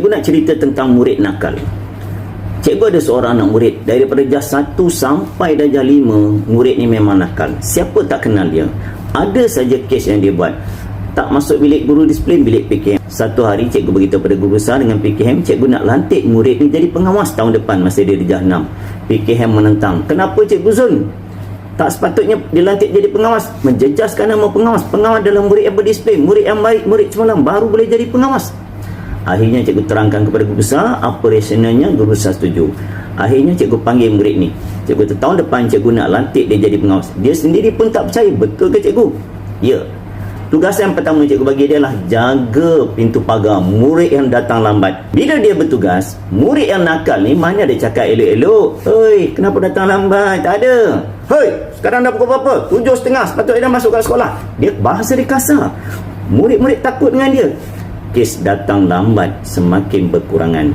Cikgu nak cerita tentang murid nakal. Cikgu ada seorang anak murid daripada darjah 1 sampai darjah 5. Murid ni memang nakal. Siapa tak kenal dia? Ada saja kes yang dia buat. Tak masuk bilik guru disiplin, bilik PKM. Satu hari cikgu beritahu pada guru besar dengan PKM, cikgu nak lantik murid ni jadi pengawas tahun depan masa dia darjah 6. PKM menentang. Kenapa Cikgu Zul? Tak sepatutnya dilantik jadi pengawas. Menjejaskan nama pengawas. Pengawas adalah murid yang berdisiplin, murid yang baik, murid semalam baru boleh jadi pengawas. Akhirnya cikgu terangkan kepada guru besar, apa rasionalnya, guru besar setuju. Akhirnya cikgu panggil murid ni. Cikgu kata, tahun depan cikgu nak lantik dia jadi pengawas. Dia sendiri pun tak percaya, betul ke cikgu? Ya. Tugas yang pertama cikgu bagi dia adalah jaga pintu pagar murid yang datang lambat. Bila dia bertugas, murid yang nakal ni mana dia cakap elok-elok. Hei, kenapa datang lambat? Tak ada. Hei, sekarang dah pukul berapa? 7.30, sepatutnya dah masuk ke sekolah. Dia bahasa dia kasar. Murid-murid takut dengan dia. Kes datang lambat semakin berkurangan.